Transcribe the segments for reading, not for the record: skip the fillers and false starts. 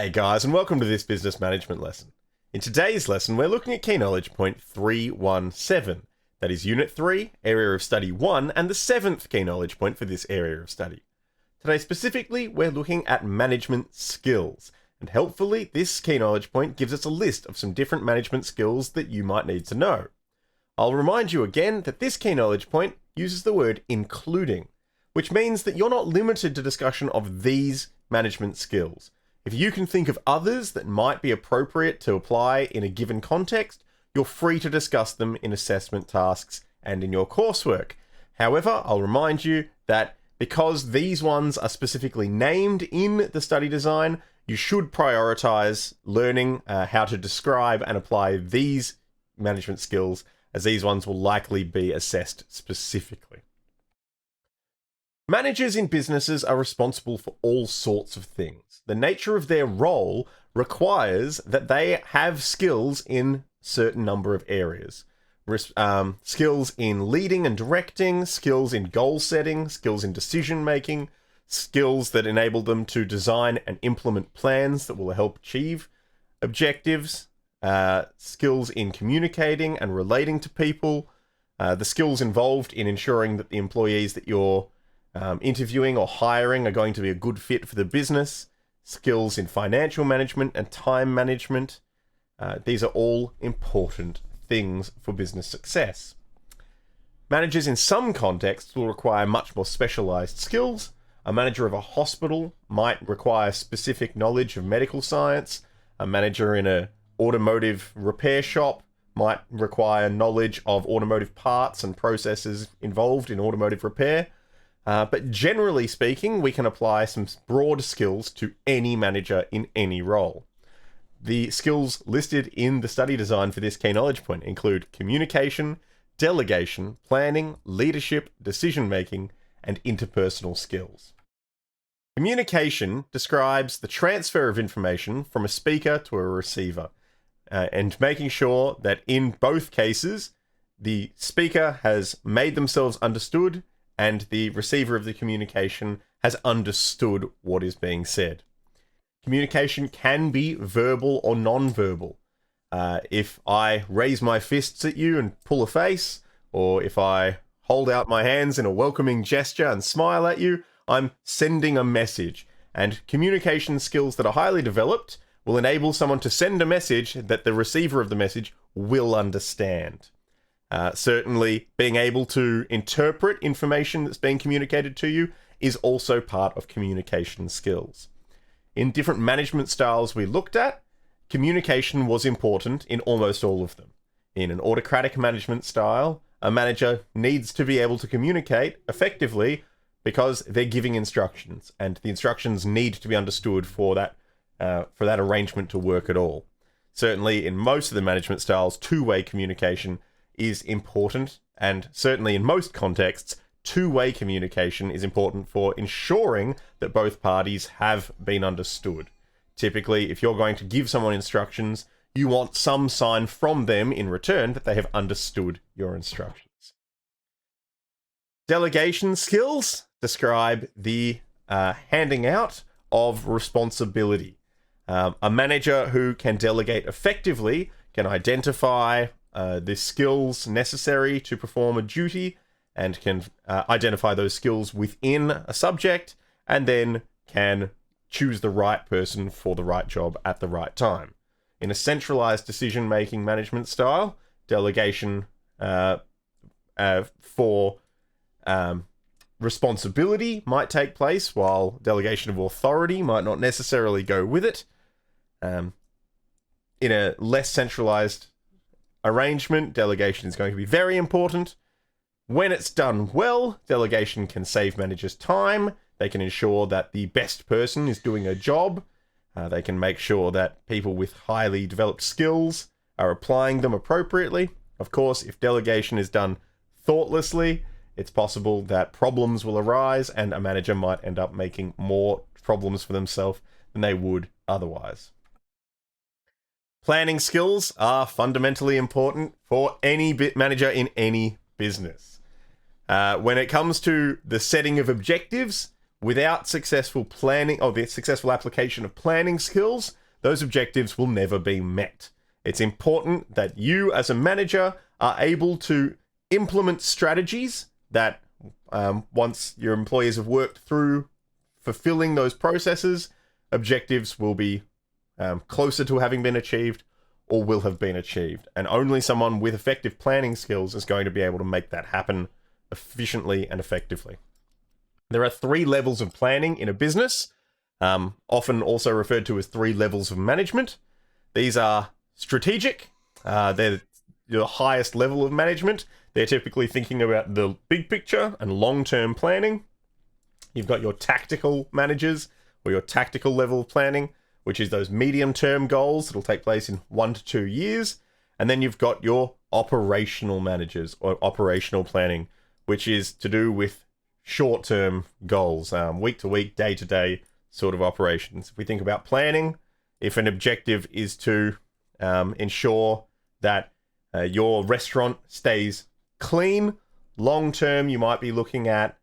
G'day guys, and welcome to this business management lesson. In today's lesson, we're looking at key knowledge point 317. That is Unit 3, Area of Study 1, and the 7th key knowledge point for this area of study. Today specifically, we're looking at management skills, and helpfully, this key knowledge point gives us a list of some different management skills that you might need to know. I'll remind you again that this key knowledge point uses the word including, which means that you're not limited to discussion of these management skills. If you can think of others that might be appropriate to apply in a given context, you're free to discuss them in assessment tasks and in your coursework. However, I'll remind you that because these ones are specifically named in the study design, you should prioritize learning how to describe and apply these management skills, as these ones will likely be assessed specifically. Managers in businesses are responsible for all sorts of things. The nature of their role requires that they have skills in a certain number of areas. Skills in leading and directing, skills in goal setting, skills in decision making, skills that enable them to design and implement plans that will help achieve objectives, skills in communicating and relating to people, the skills involved in ensuring that the employees that you're interviewing or hiring are going to be a good fit for the business, skills in financial management and time management. These are all important things for business success. Managers in some contexts will require much more specialized skills. A manager of a hospital might require specific knowledge of medical science. A manager in an automotive repair shop might require knowledge of automotive parts and processes involved in automotive repair. But generally speaking, we can apply some broad skills to any manager in any role. The skills listed in the study design for this key knowledge point include communication, delegation, planning, leadership, decision-making, and interpersonal skills. Communication describes the transfer of information from a speaker to a receiver, and making sure that in both cases, the speaker has made themselves understood and the receiver of the communication has understood what is being said. Communication can be verbal or non-verbal. If I raise my fists at you and pull a face, or if I hold out my hands in a welcoming gesture and smile at you, I'm sending a message. And communication skills that are highly developed will enable someone to send a message that the receiver of the message will understand. Certainly, being able to interpret information that's being communicated to you is also part of communication skills. In different management styles we looked at, communication was important in almost all of them. In an autocratic management style, a manager needs to be able to communicate effectively because they're giving instructions, and the instructions need to be understood for that arrangement to work at all. Certainly, in most of the management styles, two-way communication is important, and certainly in most contexts, two-way communication is important for ensuring that both parties have been understood. Typically, if you're going to give someone instructions, you want some sign from them in return that they have understood your instructions. Delegation skills describe the handing out of responsibility. A manager who can delegate effectively can identify the skills necessary to perform a duty and can identify those skills within a subject and then can choose the right person for the right job at the right time. In a centralized decision-making management style, delegation for responsibility might take place, while delegation of authority might not necessarily go with it. In a less centralized arrangement, delegation is going to be very important. When it's done well, delegation can save managers time. They can ensure that the best person is doing a job. They can make sure that people with highly developed skills are applying them appropriately. Of course, if delegation is done thoughtlessly, it's possible that problems will arise and a manager might end up making more problems for themselves than they would otherwise. Planning skills are fundamentally important for any manager in any business. When it comes to the setting of objectives, without successful planning or the successful application of planning skills, those objectives will never be met. It's important that you as a manager are able to implement strategies that once your employees have worked through fulfilling those processes, objectives will be closer to having been achieved or will have been achieved. And only someone with effective planning skills is going to be able to make that happen efficiently and effectively. There are 3 levels of planning in a business, often also referred to as 3 levels of management. These are strategic. They're your highest level of management. They're typically thinking about the big picture and long-term planning. You've got your tactical managers, or your tactical level of planning, which is those medium-term goals that'll take place in 1 to 2 years. And then you've got your operational managers, or operational planning, which is to do with short-term goals, week-to-week, day-to-day sort of operations. If we think about planning, if an objective is to ensure that your restaurant stays clean, long-term, you might be looking at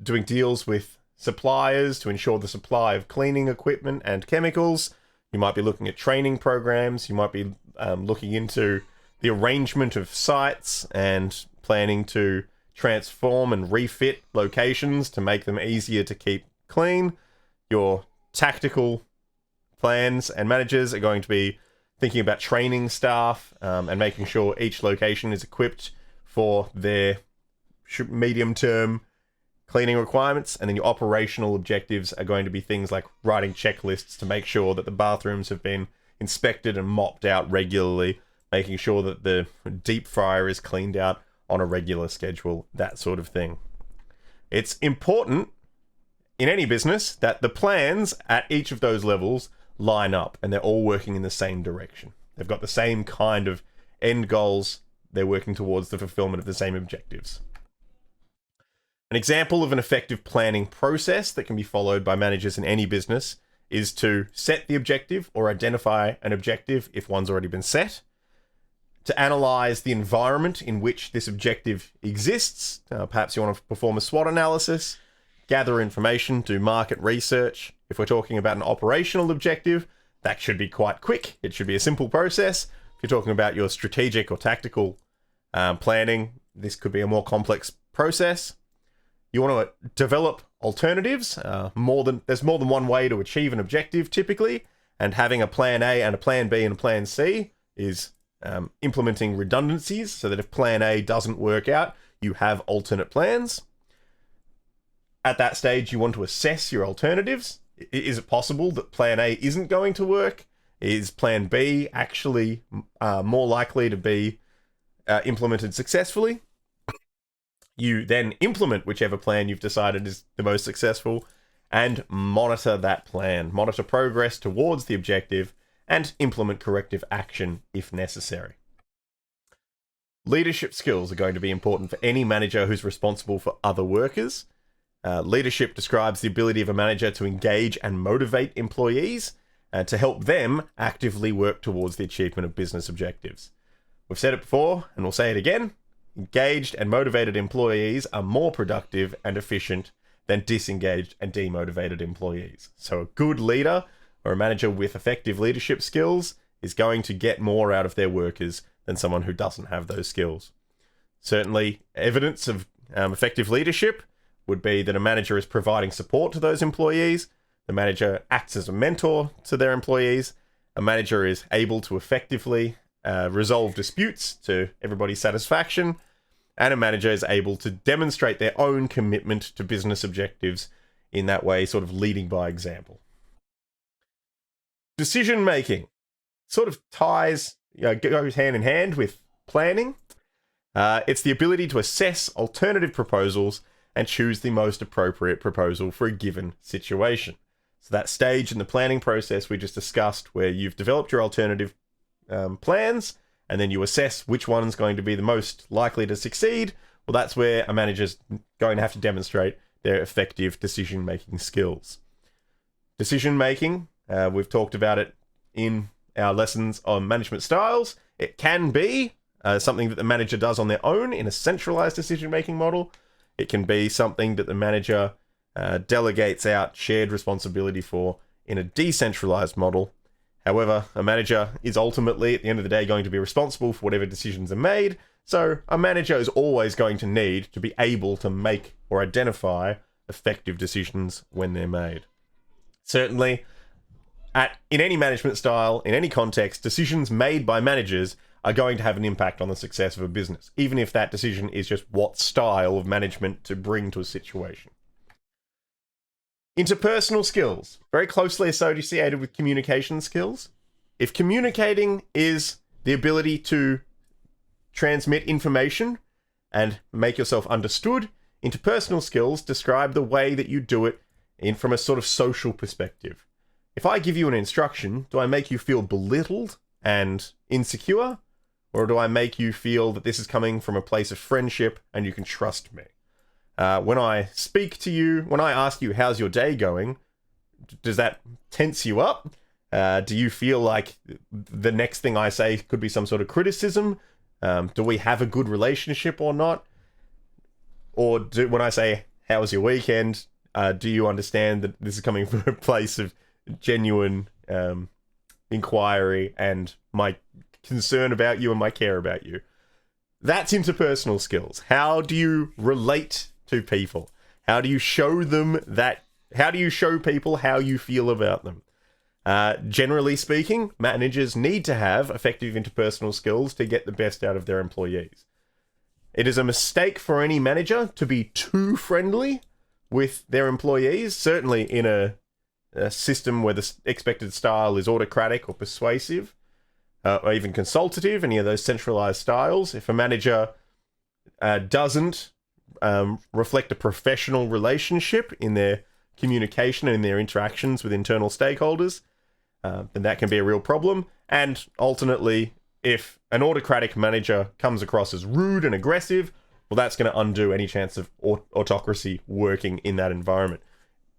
doing deals with suppliers to ensure the supply of cleaning equipment and chemicals. You might be looking at training programs. You might be looking into the arrangement of sites and planning to transform and refit locations to make them easier to keep clean. Your tactical plans and managers are going to be thinking about training staff and making sure each location is equipped for their medium-term cleaning requirements. And then your operational objectives are going to be things like writing checklists to make sure that the bathrooms have been inspected and mopped out regularly, making sure that the deep fryer is cleaned out on a regular schedule, that sort of thing. It's important in any business that the plans at each of those levels line up and they're all working in the same direction. They've got the same kind of end goals. They're working towards the fulfillment of the same objectives. An example of an effective planning process that can be followed by managers in any business is to set the objective or identify an objective if one's already been set, to analyze the environment in which this objective exists. Perhaps you want to perform a SWOT analysis, gather information, do market research. If we're talking about an operational objective, that should be quite quick. It should be a simple process. If you're talking about your strategic or tactical planning, this could be a more complex process. You want to develop alternatives. There's more than one way to achieve an objective typically, and having a plan A and a plan B and a plan C is implementing redundancies so that if plan A doesn't work out, you have alternate plans. At that stage, you want to assess your alternatives. Is it possible that plan A isn't going to work? Is plan B actually more likely to be implemented successfully? You then implement whichever plan you've decided is the most successful and monitor that plan. Monitor progress towards the objective and implement corrective action if necessary. Leadership skills are going to be important for any manager who's responsible for other workers. Leadership describes the ability of a manager to engage and motivate employees and to help them actively work towards the achievement of business objectives. We've said it before, and we'll say it again. Engaged and motivated employees are more productive and efficient than disengaged and demotivated employees. So a good leader or a manager with effective leadership skills is going to get more out of their workers than someone who doesn't have those skills. Certainly, evidence of effective leadership would be that a manager is providing support to those employees, the manager acts as a mentor to their employees, a manager is able to effectively resolve disputes to everybody's satisfaction, and a manager is able to demonstrate their own commitment to business objectives in that way, sort of leading by example. Decision making sort of goes hand in hand with planning. It's the ability to assess alternative proposals and choose the most appropriate proposal for a given situation. So that stage in the planning process we just discussed, where you've developed your alternative plans, and then you assess which one's going to be the most likely to succeed. Well, that's where a manager's going to have to demonstrate their effective decision-making skills. Decision-making, we've talked about it in our lessons on management styles. It can be something that the manager does on their own in a centralized decision-making model. It can be something that the manager delegates out shared responsibility for in a decentralized model. However, a manager is ultimately, at the end of the day, going to be responsible for whatever decisions are made. So a manager is always going to need to be able to make or identify effective decisions when they're made. Certainly, in any management style, in any context, decisions made by managers are going to have an impact on the success of a business, even if that decision is just what style of management to bring to a situation. Interpersonal skills, very closely associated with communication skills. If communicating is the ability to transmit information and make yourself understood, interpersonal skills describe the way that you do it from a sort of social perspective. If I give you an instruction, do I make you feel belittled and insecure? Or do I make you feel that this is coming from a place of friendship and you can trust me? When I speak to you, when I ask you, how's your day going? Does that tense you up? Do you feel like the next thing I say could be some sort of criticism? Do we have a good relationship or not? Or when I say, how was your weekend? Do you understand that this is coming from a place of genuine inquiry and my concern about you and my care about you? That's interpersonal skills. How do you relate to people? How do you show them that? How do you show people how you feel about them? Generally speaking, managers need to have effective interpersonal skills to get the best out of their employees. It is a mistake for any manager to be too friendly with their employees, certainly in a system where the expected style is autocratic or persuasive, or even consultative, any of those centralized styles. If a manager doesn't reflect a professional relationship in their communication and in their interactions with internal stakeholders, then that can be a real problem. And ultimately, if an autocratic manager comes across as rude and aggressive, well, that's going to undo any chance of autocracy working in that environment.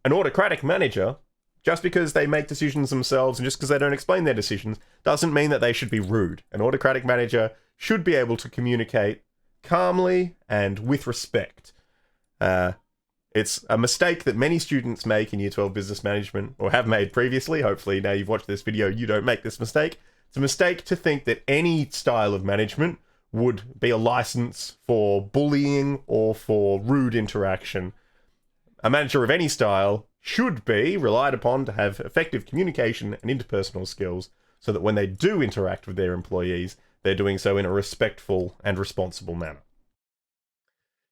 An autocratic manager, just because they make decisions themselves and just because they don't explain their decisions, doesn't mean that they should be rude. An autocratic manager should be able to communicate calmly and with respect. It's a mistake that many students make in Year 12 Business Management, or have made previously. Hopefully, now you've watched this video, you don't make this mistake. It's a mistake to think that any style of management would be a license for bullying or for rude interaction. A manager of any style should be relied upon to have effective communication and interpersonal skills so that when they do interact with their employees, they're doing so in a respectful and responsible manner.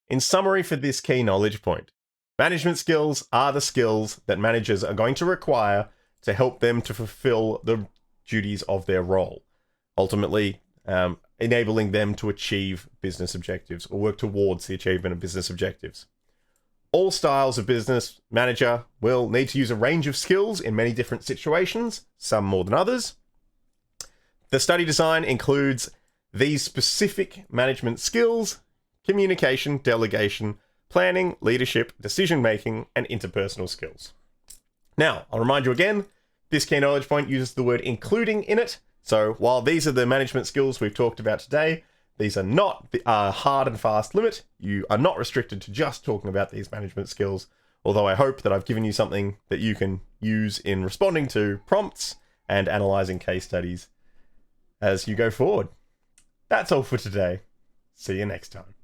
In summary for this key knowledge point, management skills are the skills that managers are going to require to help them to fulfill the duties of their role, ultimately enabling them to achieve business objectives or work towards the achievement of business objectives. All styles of business manager will need to use a range of skills in many different situations, some more than others. The study design includes these specific management skills: communication, delegation, planning, leadership, decision-making, and interpersonal skills. Now, I'll remind you again, this key knowledge point uses the word including in it. So while these are the management skills we've talked about today, these are not a hard and fast limit. You are not restricted to just talking about these management skills, although I hope that I've given you something that you can use in responding to prompts and analysing case studies as you go forward. That's all for today. See you next time.